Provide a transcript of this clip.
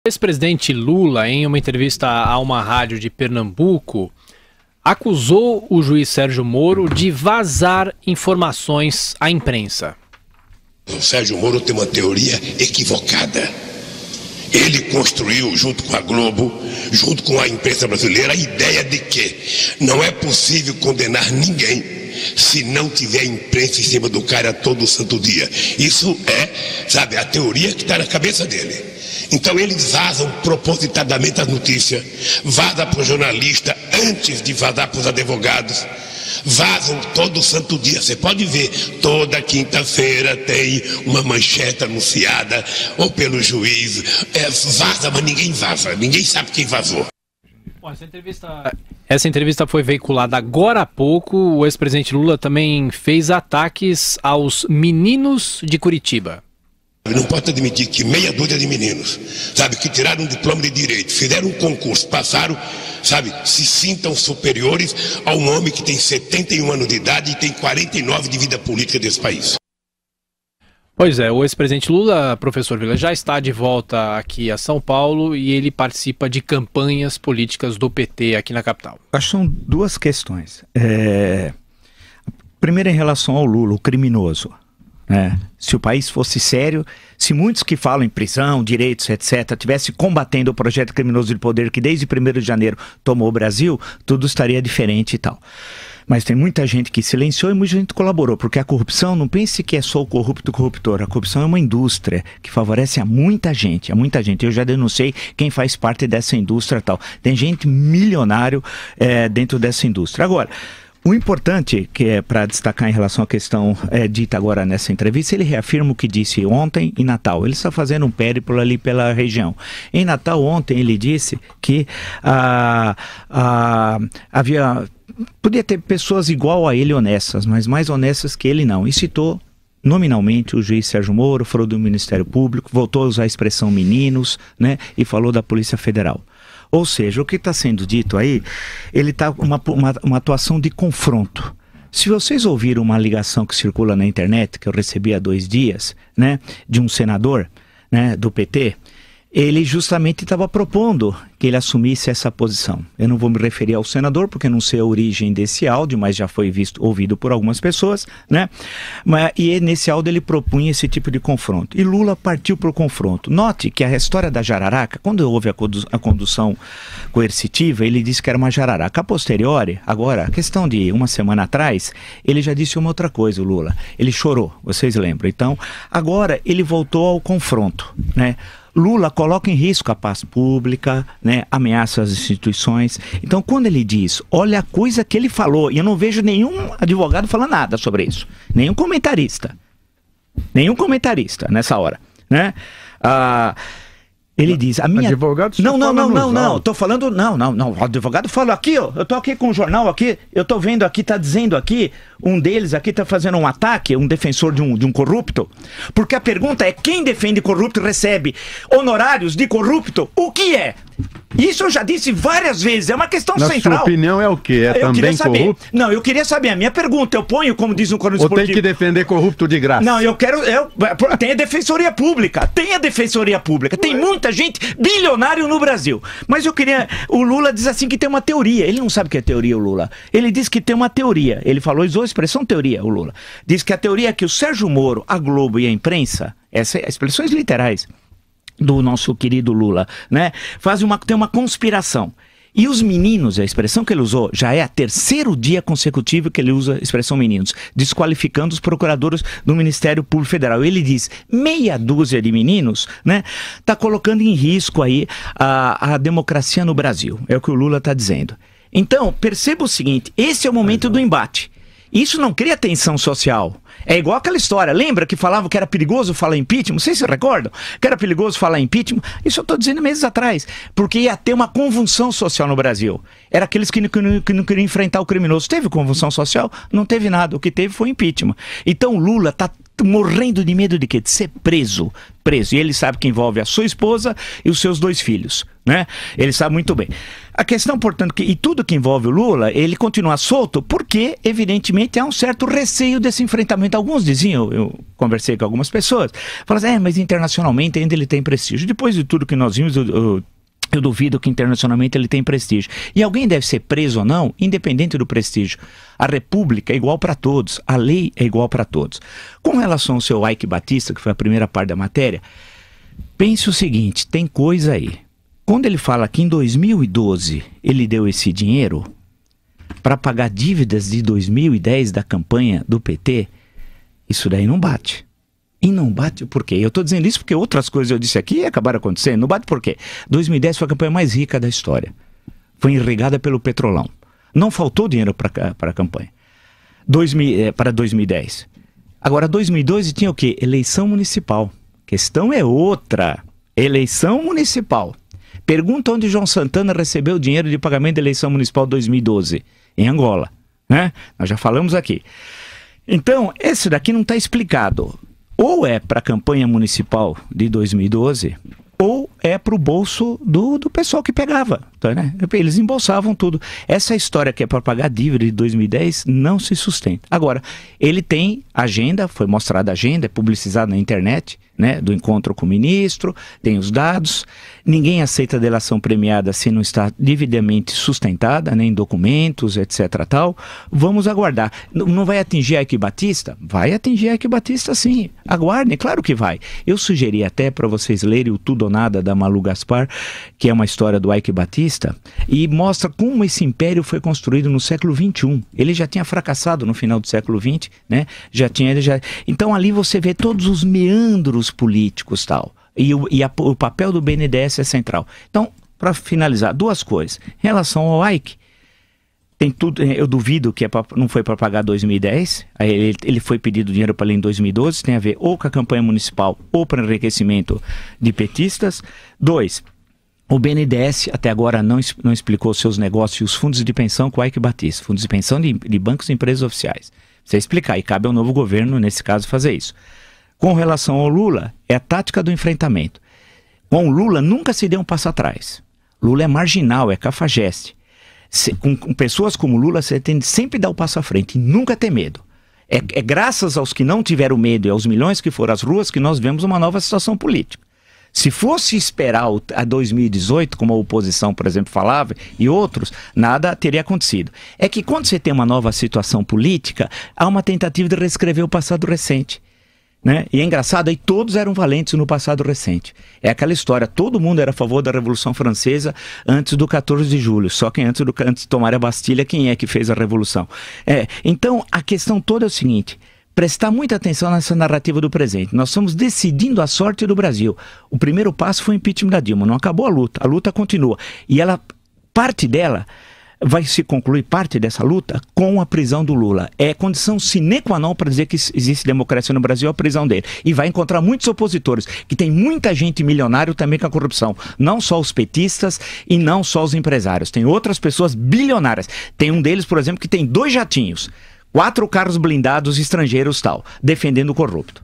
O ex-presidente Lula, em uma entrevista a uma rádio de Pernambuco, acusou o juiz Sérgio Moro de vazar informações à imprensa. O Sérgio Moro tem uma teoria equivocada. Ele construiu, junto com a Globo, junto com a imprensa brasileira, a ideia de que não é possível condenar ninguém se não tiver imprensa em cima do cara todo santo dia. Isso é, sabe, a teoria que está na cabeça dele. Então eles vazam propositadamente as notícias, vazam para o jornalista antes de vazar para os advogados, vazam todo santo dia. Você pode ver, toda quinta-feira tem uma manchete anunciada, ou pelo juiz, vaza, mas ninguém vaza, ninguém sabe quem vazou. Bom, essa entrevista foi veiculada agora há pouco. O ex-presidente Lula também fez ataques aos meninos de Curitiba. Não pode admitir que meia dúzia de meninos, sabe, que tiraram um diploma de direito, fizeram um concurso, passaram, sabe, se sintam superiores a um homem que tem 71 anos de idade e tem 49 de vida política desse país. Pois é, o ex-presidente Lula, professor Vila, já está de volta aqui a São Paulo e ele participa de campanhas políticas do PT aqui na capital. Acho que são duas questões. Primeiro, em relação ao Lula, o criminoso. Se o país fosse sério, se muitos que falam em prisão, direitos, etc., estivessem combatendo o projeto criminoso de poder que desde 1º de janeiro tomou o Brasil, tudo estaria diferente e tal. Mas tem muita gente que silenciou e muita gente colaborou, porque a corrupção, não pense que é só o corrupto e o corruptor, a corrupção é uma indústria que favorece a muita gente, Eu já denunciei quem faz parte dessa indústria e tal. Tem gente milionário dentro dessa indústria. Agora, o importante, que é para destacar em relação à questão dita agora nessa entrevista, ele reafirma o que disse ontem em Natal. Ele está fazendo um périplo ali pela região. Em Natal, ontem, ele disse que podia ter pessoas igual a ele honestas, mas mais honestas que ele não. E citou nominalmente o juiz Sérgio Moro, falou do Ministério Público, voltou a usar a expressão meninos, e falou da Polícia Federal. Ou seja, o que está sendo dito aí, ele está uma atuação de confronto. Se vocês ouviram uma ligação que circula na internet, que eu recebi há 2 dias, de um senador do PT, ele justamente estava propondo que ele assumisse essa posição. Eu não vou me referir ao senador, porque não sei a origem desse áudio, mas já foi ouvido por algumas pessoas, E nesse áudio ele propunha esse tipo de confronto. E Lula partiu para o confronto. Note que a história da jararaca, quando houve a condução coercitiva, ele disse que era uma jararaca. A posteriori, agora, a questão de uma semana atrás, ele já disse uma outra coisa, o Lula. Ele chorou, vocês lembram? Então, agora ele voltou ao confronto, Lula coloca em risco a paz pública, ameaça as instituições. Então, quando ele diz, olha a coisa que ele falou, e eu não vejo nenhum advogado falando nada sobre isso, nenhum comentarista nessa hora, ele diz, a minha... Advogado não, tô falando, não, o advogado fala aqui, ó, eu tô aqui com o jornal aqui, eu tô vendo aqui, tá dizendo aqui, um deles aqui tá fazendo um ataque, um defensor de um corrupto, porque a pergunta é, quem defende corrupto recebe honorários de corrupto? O que é? Isso eu já disse várias vezes, é uma questão central. Na sua opinião é o quê? É também corrupto? Não, eu queria saber, a minha pergunta, eu ponho, como diz um cronista esportivo... Ou tem que defender corrupto de graça? Não, tem a defensoria pública, tem muita gente bilionário no Brasil. Mas o Lula diz assim que tem uma teoria, ele não sabe o que é teoria, o Lula. Ele diz que tem uma teoria, ele usou a expressão teoria, o Lula. Diz que a teoria é que o Sérgio Moro, a Globo e a imprensa, essas expressões literais do nosso querido Lula, tem uma conspiração. E os meninos, a expressão que ele usou, já é o 3º dia consecutivo que ele usa a expressão meninos, desqualificando os procuradores do Ministério Público Federal. Ele diz, meia dúzia de meninos, tá colocando em risco aí a democracia no Brasil. É o que o Lula está dizendo. Então, perceba o seguinte, esse é o momento do embate. Isso não cria tensão social. É igual aquela história, lembra que falavam que era perigoso falar impeachment? Vocês se recordam? Que era perigoso falar impeachment? Isso eu estou dizendo meses atrás, porque ia ter uma convulsão social no Brasil. Era aqueles que não queriam enfrentar o criminoso. Teve convulsão social? Não teve nada. O que teve foi impeachment. Então o Lula está morrendo de medo de quê? De ser preso. E ele sabe que envolve a sua esposa e os seus 2 filhos, né? Ele sabe muito bem. A questão, portanto, e tudo que envolve o Lula, ele continua solto porque, evidentemente, há um certo receio desse enfrentamento. Alguns diziam, eu conversei com algumas pessoas, falaram assim, mas internacionalmente ainda ele tem prestígio. Depois de tudo que nós vimos, eu duvido que internacionalmente ele tem prestígio. E alguém deve ser preso ou não, independente do prestígio. A República é igual para todos, a lei é igual para todos. Com relação ao seu Eike Batista, que foi a primeira parte da matéria, pense o seguinte, tem coisa aí. Quando ele fala que em 2012 ele deu esse dinheiro para pagar dívidas de 2010 da campanha do PT, isso daí não bate. E não bate por quê? Eu estou dizendo isso porque outras coisas eu disse aqui acabaram acontecendo. Não bate por quê? 2010 foi a campanha mais rica da história. Foi irrigada pelo Petrolão. Não faltou dinheiro para a campanha. Para 2010. Agora, 2012 tinha o quê? Eleição municipal. Questão é outra. Eleição municipal. Pergunta onde João Santana recebeu o dinheiro de pagamento da eleição municipal de 2012. Em Angola. Né? Nós já falamos aqui. Então, esse daqui não está explicado. Ou é para a campanha municipal de 2012, ou é para o bolso do pessoal que pegava, tá, né? Eles embolsavam tudo. Essa história que é para pagar dívida de 2010 não se sustenta. Agora, ele tem agenda, foi mostrada a agenda, é publicizada na internet, né, do encontro com o ministro, tem os dados. Ninguém aceita delação premiada se não está devidamente sustentada, né, em documentos, etc. tal. Vamos aguardar. Não vai atingir a Eike Batista? Vai atingir a Eike Batista, sim. Aguardem, claro que vai. Eu sugeri até para vocês lerem o Tudo ou Nada da Malu Gaspar, que é uma história do Eike Batista, e mostra como esse império foi construído no século XXI. Ele já tinha fracassado no final do século XX, né? Então ali você vê todos os meandros políticos tal. O papel do BNDES é central. Então, para finalizar, 2 coisas. Em relação ao Eike, tem tudo, eu duvido que não foi para pagar 2010, aí ele foi pedido dinheiro para ele em 2012, tem a ver ou com a campanha municipal ou para enriquecimento de petistas. 2, o BNDES até agora não explicou seus negócios e os fundos de pensão com o Eike Batista, fundos de pensão de bancos e empresas oficiais. Precisa explicar, e cabe ao novo governo, nesse caso, fazer isso. Com relação ao Lula, é a tática do enfrentamento. Com o Lula, nunca se deu um passo atrás. Lula é marginal, é cafajeste. Com pessoas como Lula, você tem de sempre dar o passo à frente e nunca ter medo. É graças aos que não tiveram medo e aos milhões que foram às ruas que nós vemos uma nova situação política. Se fosse esperar a 2018, como a oposição, por exemplo, falava, e outros, nada teria acontecido. É que quando você tem uma nova situação política, há uma tentativa de reescrever o passado recente. Né? E é engraçado, aí todos eram valentes no passado recente. É aquela história, todo mundo era a favor da Revolução Francesa antes do 14 de julho, só que antes de tomar a Bastilha, quem é que fez a Revolução? Então, a questão toda é o seguinte, prestar muita atenção nessa narrativa do presente. Nós estamos decidindo a sorte do Brasil. O primeiro passo foi o impeachment da Dilma, não acabou a luta continua. E parte dela vai se concluir, parte dessa luta, com a prisão do Lula. É condição sine qua non para dizer que existe democracia no Brasil, a prisão dele. E vai encontrar muitos opositores, que tem muita gente milionária também com a corrupção. Não só os petistas e não só os empresários. Tem outras pessoas bilionárias. Tem um deles, por exemplo, que tem 2 jatinhos, 4 carros blindados estrangeiros tal, defendendo o corrupto.